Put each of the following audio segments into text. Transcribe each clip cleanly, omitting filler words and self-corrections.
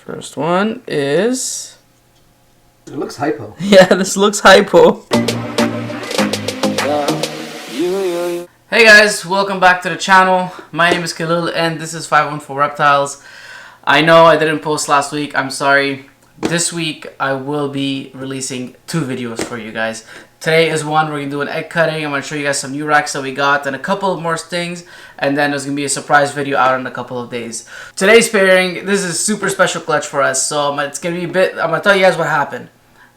First one is... It looks hypo. Yeah, this looks hypo. Hey guys, welcome back to the channel. My name is Khalil and this is 514 Reptiles. I know I didn't post last week, I'm sorry. This week I will be releasing 2 videos for you guys. Today is one, we're going to do an egg cutting. I'm going to show you guys some new racks that we got and a couple of more things. And then there's going to be a surprise video out in a couple of days. Today's pairing, this is a super special clutch for us. So it's going to be a bit, I'm going to tell you guys what happened.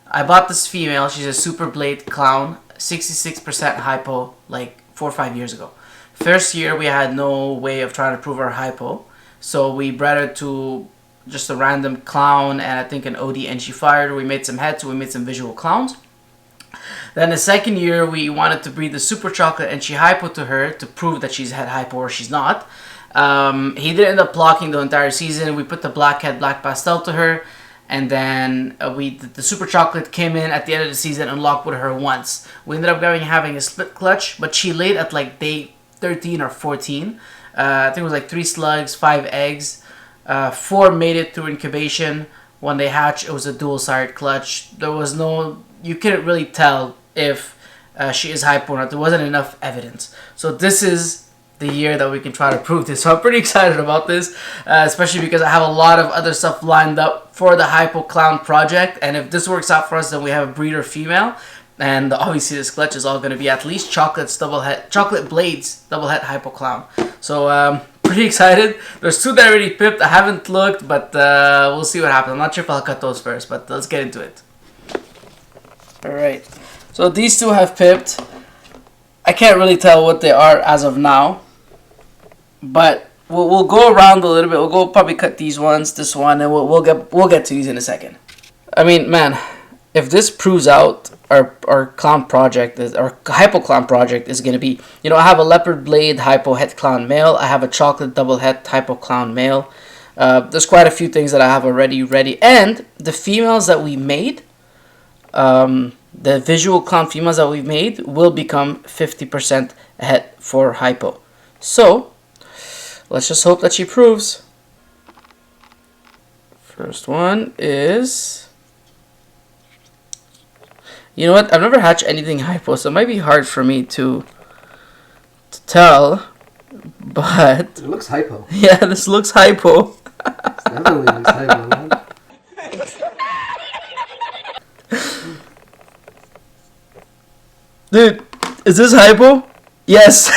I bought this female, she's a super blade clown, 66% hypo, like 4 or 5 years ago. First year we had no way of trying to prove our hypo. So we bred her to just a random clown and I think an OD Enchi fired. We made some heads, we made some visual clowns. Then the second year we wanted to breed the super chocolate Enchi Hypo to her to prove that she's head hypo or she's not. He did end up blocking the entire season. We put the black head black pastel to her, and then the super chocolate came in at the end of the season and locked with her once. We ended up having a split clutch, but she laid at like day 13 or 14. I think it was like 3 slugs, 5 eggs. 4 made it through incubation. When they hatched, it was a dual-sided clutch. There was no, you couldn't really tell if she is hypo or not. There wasn't enough evidence. So this is the year that we can try to prove this. So I'm pretty excited about this, especially because I have a lot of other stuff lined up for the Hypo Clown project. And if this works out for us, then we have a breeder female. And obviously this clutch is all going to be at least chocolate blades double head Hypo Clown. So pretty excited. There's 2 that I already pipped. I haven't looked, but we'll see what happens. I'm not sure if I'll cut those first, but let's get into it. Alright, so these 2 have pipped. I can't really tell what they are as of now, but we'll go around a little bit. We'll go probably cut these ones, this one, and we'll get to these in a second. I mean, man, if this proves out, our clown project is, our hypo clown project is gonna be, you know, I have a leopard blade hypo het clown male. I have a chocolate double het hypo clown male. There's quite a few things that I have already ready, and the females that we made, the visual clown females that we've made will become 50% het for hypo. So let's just hope that she proves. First one is, you know what? I've never hatched anything hypo, so it might be hard for me to tell, but it looks hypo. Yeah, this looks hypo. It definitely looks hypo, man. Dude, is this hypo? Yes.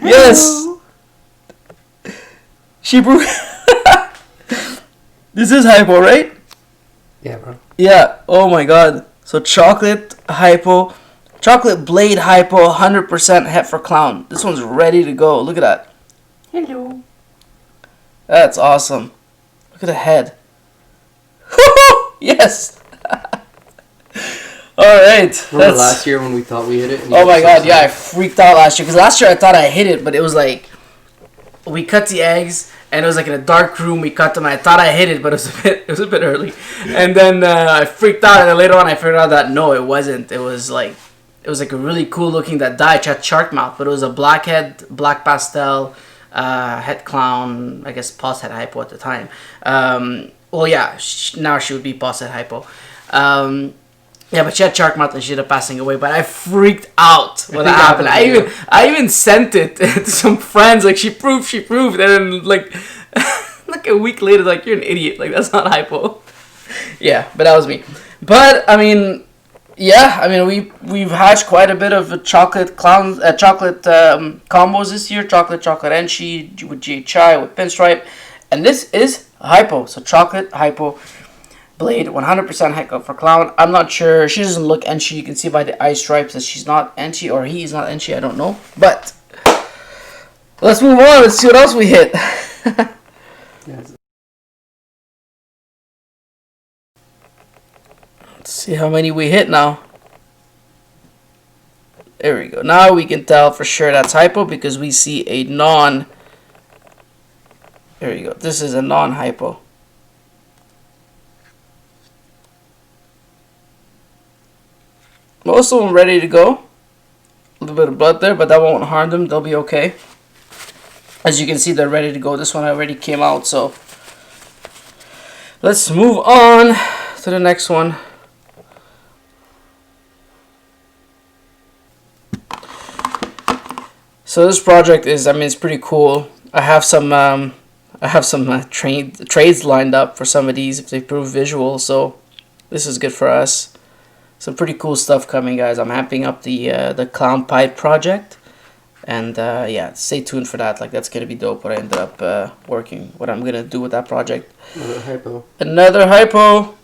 Yes. She proved. This is hypo, right? Yeah, bro. Yeah. Oh my god. So chocolate hypo, chocolate blade hypo, 100% het for clown. This one's ready to go. Look at that. Hello. That's awesome. Look at the head. Yes. All right. Remember last year when we thought we hit it? Oh my god, yeah, I freaked out last year because last year I thought I hit it, but it was like we cut the eggs and it was like in a dark room. We cut them and I thought I hit it, but it was a bit early. And then I freaked out, and then later on I figured out that no, it wasn't. It was like a really cool looking that dye had shark mouth, but it was a black head, black pastel, het clown. I guess pos het hypo at the time. Well, yeah, now she would be pos het hypo. Yeah, but she had shark mouth and she ended up passing away. But I freaked out when that happened. I even sent it to some friends. Like, she proved, and then like like a week later, like, you're an idiot. Like, that's not hypo. Yeah, but that was me. But I mean, yeah, I mean we've hatched quite a bit of chocolate clown, chocolate combos this year. Chocolate Enchi with GHI with Pinstripe, and this is hypo. So chocolate hypo. Blade 100% het for clown. I'm not sure. She doesn't look Enchi. You can see by the eye stripes that she's not Enchi, or he's not Enchi. I don't know. But let's move on. Let's see what else we hit. Let's see how many we hit now. There we go. Now we can tell for sure that's hypo because we see a non. There you go. This is a non-hypo. Most of them ready to go. A little bit of blood there, but that won't harm them. They'll be okay. As you can see, they're ready to go. This one already came out, so let's move on to the next one. So this project is, I mean, it's pretty cool. I have some trades lined up for some of these if they prove visual, so this is good for us. Some pretty cool stuff coming, guys. I'm amping up the Clown Pipe project, and yeah, stay tuned for that. Like, that's gonna be dope. What I ended up working, what I'm gonna do with that project. Another hypo. Another hypo.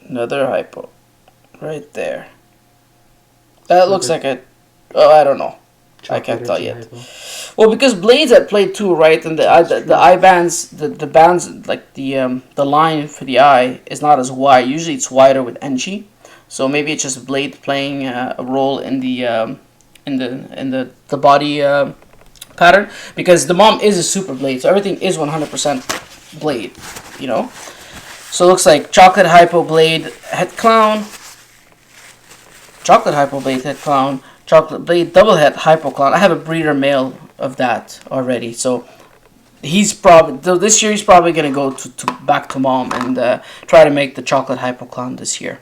Another hypo, right there. That looks like a, oh, I don't know. I can't tell yet. Hypo. Well, because blades at play too, right? And the eye bands, the bands, like the line for the eye is not as wide. Usually it's wider with Enchi, so maybe it's just blade playing a role in the body pattern. Because the mom is a super blade, so everything is 100% blade, you know. So it looks like Chocolate Hypo Blade Het Clown, Chocolate Hypo Blade Het Clown, Chocolate Blade Double Het Hypo Clown. I have a breeder male of that already, so he's probably, this year he's probably gonna go to back to mom and try to make the Chocolate Hypo Clown this year.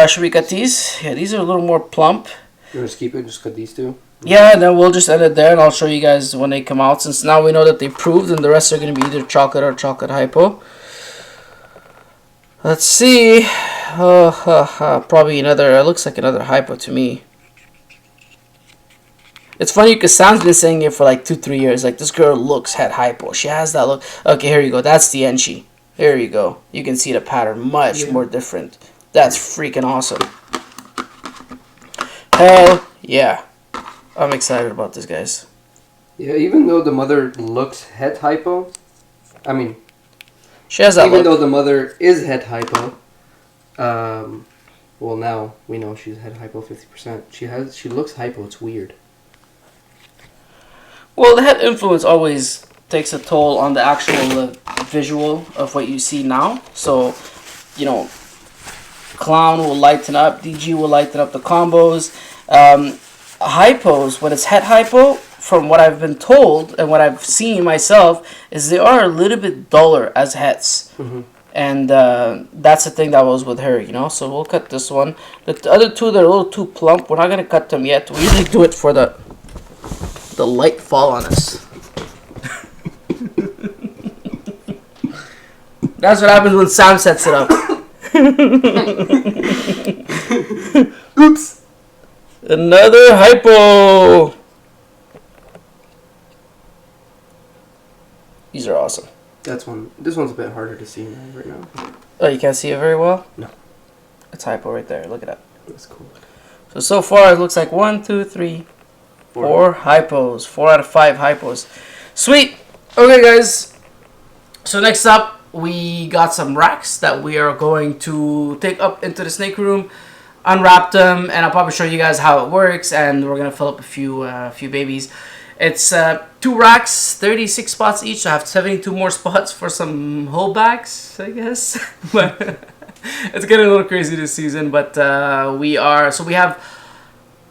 Should we cut these? Yeah, these are a little more plump. You want to keep it? Just cut these two. Yeah, and then we'll just end it there, and I'll show you guys when they come out. Since now we know that they proved, and the rest are gonna be either chocolate or chocolate hypo. Let's see. Probably another. It looks like another hypo to me. It's funny because Sam's been saying it for like 2-3 years. Like, this girl looks het hypo. She has that look. Okay, here you go. That's the Enchi. Here you go. You can see the pattern much more different. That's freaking awesome. Hell yeah. I'm excited about this, guys. Yeah, even though the mother looks het hypo, I mean, she has that even look. though the mother is het hypo, well, now we know she's het hypo 50%. She looks hypo. It's weird. Well, the het influence always takes a toll on the actual visual of what you see now. So, you know, Clown will lighten up, DG will lighten up the combos. Hypos, when it's het hypo, from what I've been told and what I've seen myself, is they are a little bit duller as hets. And that's the thing that was with her, you know. So we'll cut this one. The other two, they're a little too plump. We're not going to cut them yet. We usually do it for the light fall on us. That's what happens when Sam sets it up. Oops. Another hypo. These are awesome. This one's a bit harder to see right now. Oh, you can't see it very well? No. It's hypo right there. Look at that. That's cool. So far it looks like 1, 2, 3, 4 hypos. 4 out of 5 hypos. Sweet. Okay, guys. So next up, we got some racks that we are going to take up into the snake room, unwrap them, and I'll probably show you guys how it works, and we're gonna fill up a few babies. It's 2 racks, 36 spots each. So I have 72 more spots for some holdbacks, I guess. But it's getting a little crazy this season. But we have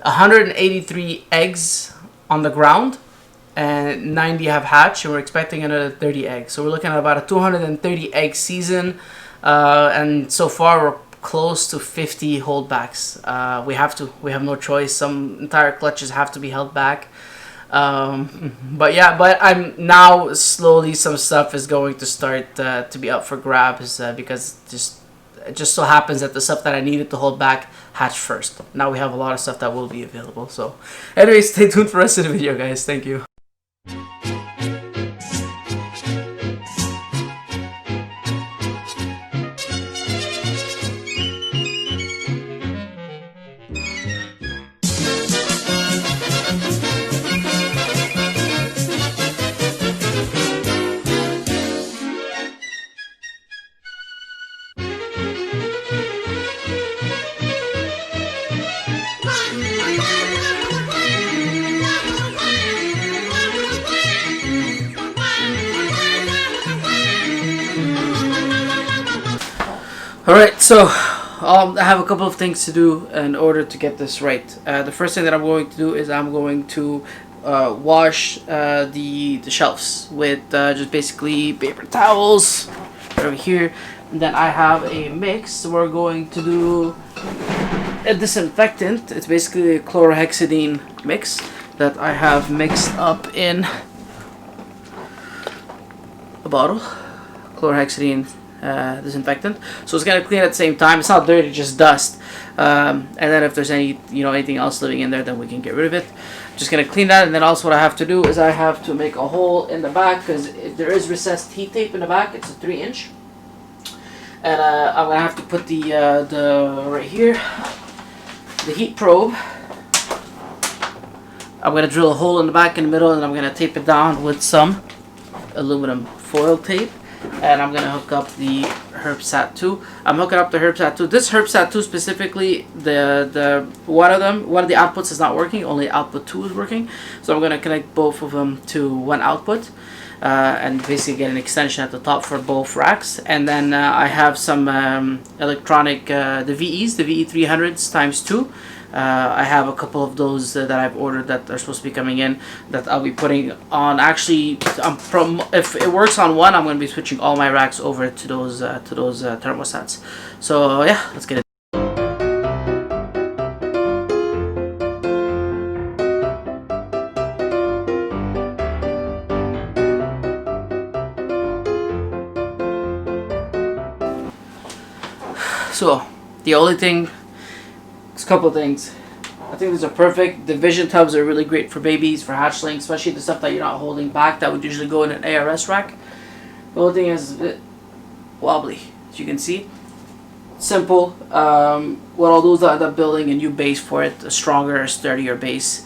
183 eggs on the ground, and 90 have hatched, and we're expecting another 30 eggs. So we're looking at about a 230 egg season, and so far we're close to 50 holdbacks. We have no choice. Some entire clutches have to be held back. But I'm now slowly, some stuff is going to start to be up for grabs because it just so happens that the stuff that I needed to hold back hatched first. Now we have a lot of stuff that will be available. So anyway, stay tuned for the rest of the video, guys. Thank you. Alright, so I have a couple of things to do in order to get this right. The first thing that I'm going to do is I'm going to wash the shelves with just basically paper towels over here. And then I have a mix. We're going to do a disinfectant. It's basically a chlorhexidine mix that I have mixed up in a bottle. Chlorhexidine disinfectant. So it's gonna clean at the same time. It's not dirty, just dust. And then if there's anything else living in there, then we can get rid of it. Just gonna clean that, and then also what I have to do is I have to make a hole in the back because there is recessed heat tape in the back. It's a 3-inch, and I'm gonna have to put the right here, the heat probe. I'm gonna drill a hole in the back in the middle, and I'm gonna tape it down with some aluminum foil tape. And I'm gonna hook up the HerbSat 2. I'm hooking up the HerbSat 2. This HerbSat 2 specifically, one of the outputs is not working. Only output 2 is working. So I'm gonna connect both of them to one output, and basically get an extension at the top for both racks. And then I have some electronic the VEs, the VE300s times 2. I have a couple of those that I've ordered that are supposed to be coming in that I'll be putting on. Actually, if it works on one, I'm going to be switching all my racks over to those thermostats. So yeah, let's get it. So the only thing. It's a couple of things. I think these are perfect. The vision tubs are really great for babies, for hatchlings, especially the stuff that you're not holding back that would usually go in an ARS rack. The only thing is a bit wobbly, as you can see. Simple. What I'll do is I'll end up building a new base for it, a stronger, sturdier base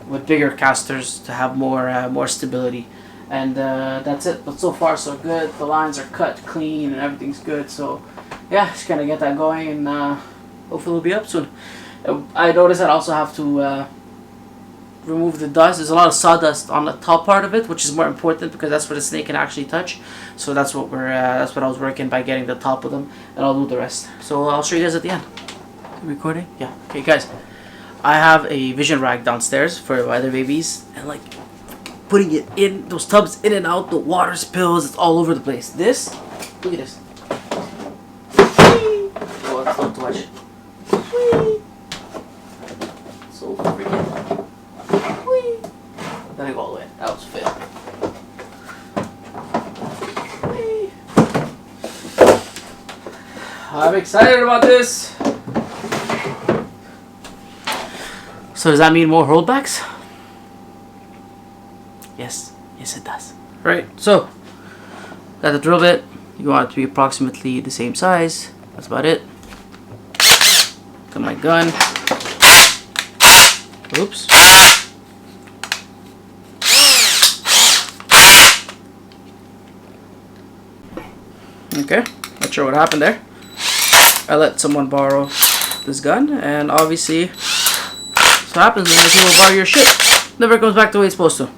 with bigger casters to have more stability. And that's it. But so far so good. The lines are cut clean and everything's good. So yeah, just gonna get that going, and hopefully it'll be up soon. I noticed I also have to remove the dust. There's a lot of sawdust on the top part of it, which is more important because that's where the snake can actually touch. So that's what that's what I was working by, getting the top of them, and I'll do the rest. So I'll show you guys at the end. Recording? Yeah. Okay, guys. I have a vision rack downstairs for other babies, and like putting it in those tubs in and out, the water spills. It's all over the place. This, look at this. Oh, it's not too much. So freaking. Whee! Then I go all the way. That was a fail. Whee! I'm excited about this. So does that mean more holdbacks? Yes. Yes, it does. Right. So got the drill bit. You want it to be approximately the same size. That's about it. Got my gun. Oops. Okay, not sure what happened there. I let someone borrow this gun, and obviously, that's what happens when people borrow your shit. Never comes back the way it's supposed to.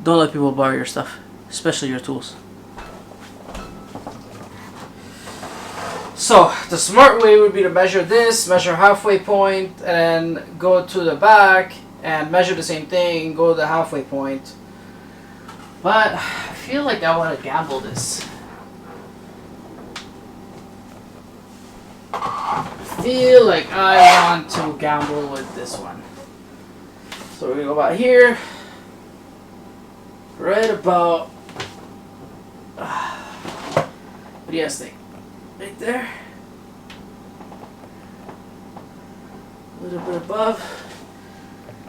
Don't let people borrow your stuff, especially your tools. So the smart way would be to measure this, measure halfway point, and then go to the back and measure the same thing, go to the halfway point. But I feel like I want to gamble this. I feel like I want to gamble with this one. So we're gonna go about here, right about. What do you guys think? Right there, a little bit above.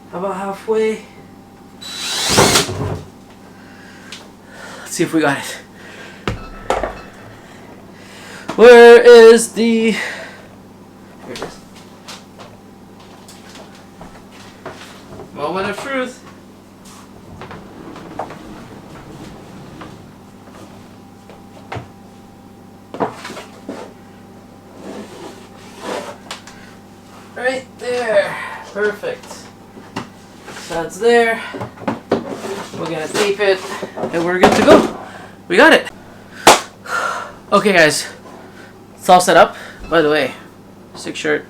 How about halfway? Let's see if we got it. Where is the? Here it is. Moment of truth. Right there. Perfect. So that's there. We're gonna tape it and we're good to go. We got it. Okay guys, it's all set up. By the way, sick shirt.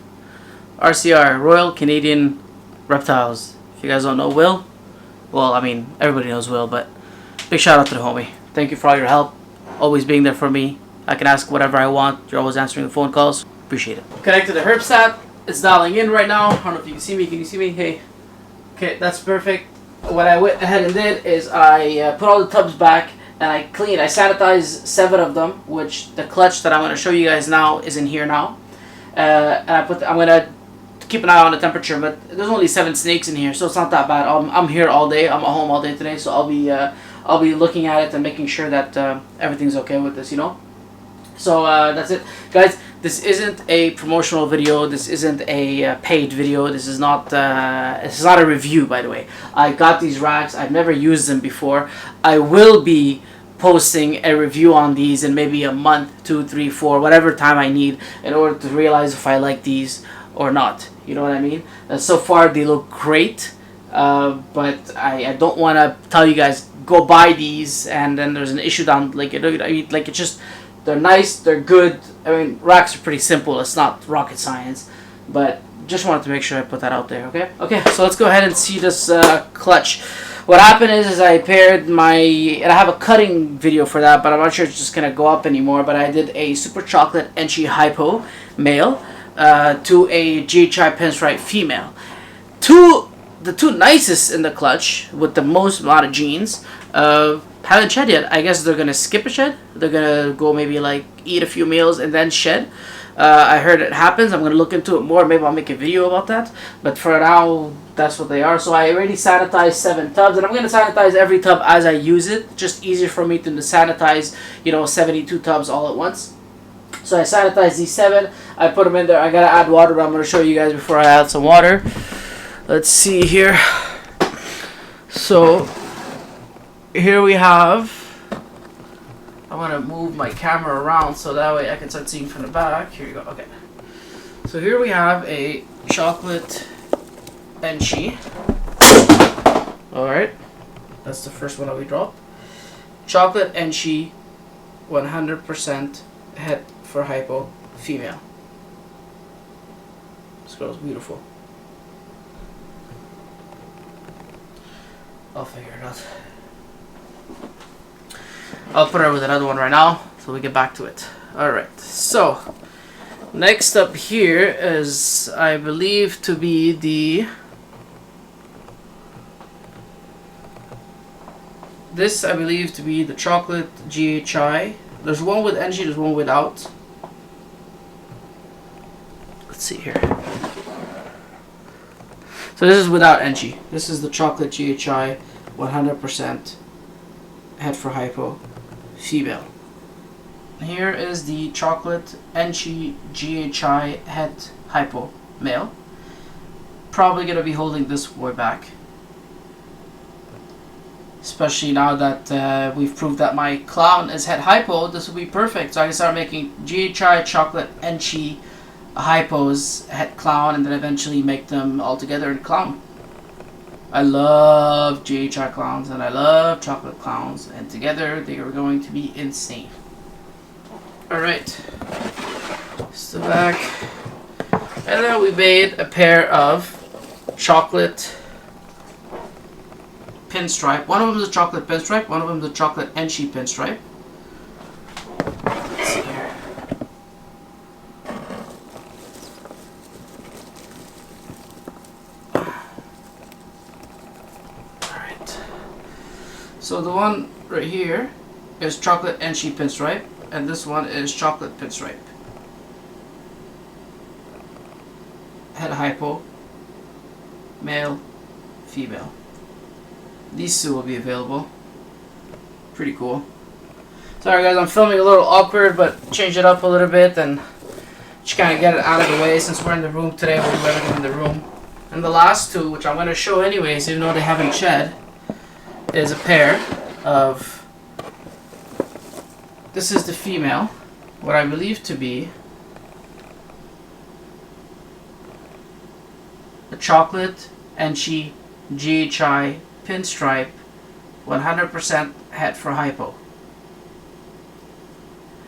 RCR, Royal Canadian Reptiles. If you guys don't know Will, well, I mean, everybody knows Will, but big shout out to the homie. Thank you for all your help, always being there for me. I can ask whatever I want. You're always answering the phone calls. Appreciate it. Connected to Herbstat. It's dialing in right now. I don't know if you can see me. Can you see me? Hey. Okay, that's perfect. What I went ahead and did is I put all the tubs back and I cleaned. I sanitized 7 of them, which the clutch that I'm going to show you guys now is in here now. And I'm going to keep an eye on the temperature, but there's only 7 snakes in here, so it's not that bad. I'm here all day. I'm at home all day today, so I'll be looking at it and making sure that everything's okay with this, you know. So that's it, guys. This isn't a promotional video. This isn't a paid video. This is not a review, by the way. I got these racks. I've never used them before. I will be posting a review on these in maybe a month, 2, 3, 4, whatever time I need in order to realize if I like these or not. You know what I mean? So far, they look great, but I don't want to tell you guys go buy these and then there's an issue down. Like, you know, I mean, like, it's just, they're nice, they're good. I mean, racks are pretty simple. It's not rocket science, but just wanted to make sure I put that out there. Okay. Okay. So let's go ahead and see this clutch. What happened is I paired my, and I have a cutting video for that, but I'm not sure it's just gonna go up anymore. But I did a Super Chocolate Enchi Hypo male to a GHI Pinstripe female. The two nicest in the clutch with the most amount of genes haven't shed yet. I guess they're gonna skip a shed. They're gonna go maybe like eat a few meals and then shed. I heard it happens. I'm gonna look into it more. Maybe I'll make a video about that. But for now, that's what they are. So I already sanitized 7 tubs, and I'm gonna sanitize every tub as I use it. Just easier for me to sanitize, you know, 72 tubs all at once. So I sanitized these 7. I put them in there. I gotta add water, but I'm gonna show you guys before I add some water. Let's see here. So here we have, I'm gonna move my camera around so that way I can start seeing from the back. Here you go. Okay. So here we have a Chocolate Enchi. Alright. That's the first one that we dropped. Chocolate Enchi 100% Het for Hypo female. This girl's beautiful. I'll figure it out. I'll put her with another one right now so we get back to it. Alright, so next up here is, I believe, to be the, this I believe to be the Chocolate GHI. There's one with Enchi, there's one without. Let's see here. So this is without Enchi. This is the Chocolate GHI 100% Het for Hypo female. Here is the Chocolate Enchi GHI Het Hypo male. Probably going to be holding this boy back. Especially now that we've proved that my clown is Het Hypo, this will be perfect. So I can start making GHI Chocolate Enchi Hypos Het Clown and then eventually make them all together in clown. I love GHI clowns and I love chocolate clowns, and together they are going to be insane. Alright, it's the back. And then we made a pair of chocolate Pinstripe. One of them is a chocolate Pinstripe, one of them is a chocolate Enchi Pinstripe. Let's see here. Alright. So the one right here is chocolate Enchi Pinstripe, and this one is chocolate Pinstripe. Het Hypo, male, female. These two will be available. Pretty cool. Sorry guys, I'm filming a little awkward, but change it up a little bit and just kind of get it out of the way since we're in the room today. We'll do everything in the room. And the last two, which I'm going to show anyways, even though they haven't shed, is a pair of, this is the female, what I believe to be the Chocolate Enchi GHI Pinstripe 100% Het for Hypo.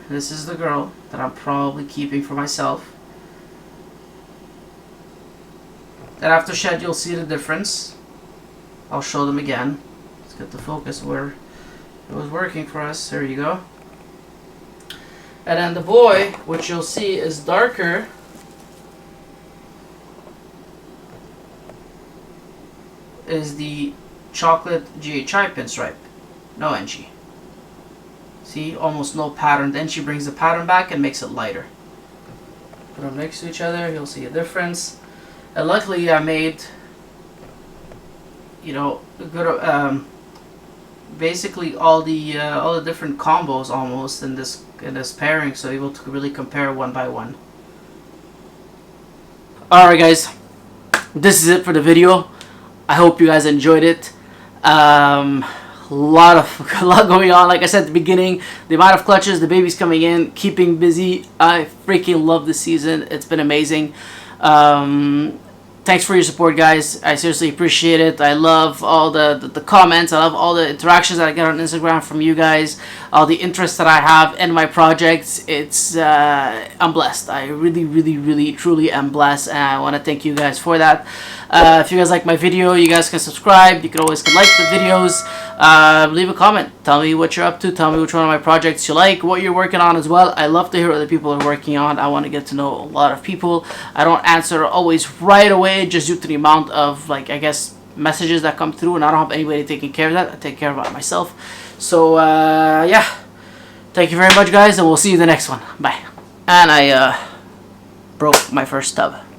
This is the girl that I'm probably keeping for myself. And after shed, you'll see the difference. I'll show them again. Let's get the focus where it was working for us. There you go. And then the boy, which you'll see is darker, is the chocolate GHI pinstripe. No Enchi. See, almost no pattern. The Enchi brings the pattern back and makes it lighter. Put them next to each other, you'll see a difference. And luckily I made, you know, a good, basically all the different combos almost in this pairing, so able to really compare one by one. Alright guys, this is it for the video. I hope you guys enjoyed it. A lot going on. Like I said at the beginning, the amount of clutches, the babies coming in, keeping busy. I freaking love this season. It's been amazing. Thanks for your support, guys. I seriously appreciate it. I love all the comments. I love all the interactions that I get on Instagram from you guys. All the interest that I have in my projects. It's I'm blessed. I really truly am blessed, and I want to thank you guys for that. If you guys like my video, you guys can subscribe. You can always like the videos. Leave a comment. Tell me what you're up to. Tell me which one of my projects you like, what you're working on as well. I love to hear what other people are working on. I want to get to know a lot of people. I don't answer always right away just due to the amount of, like, I guess, messages that come through, and I don't have anybody taking care of that. I take care of it myself. So, yeah. Thank you very much, guys, and we'll see you in the next one. Bye. And I broke my first tub.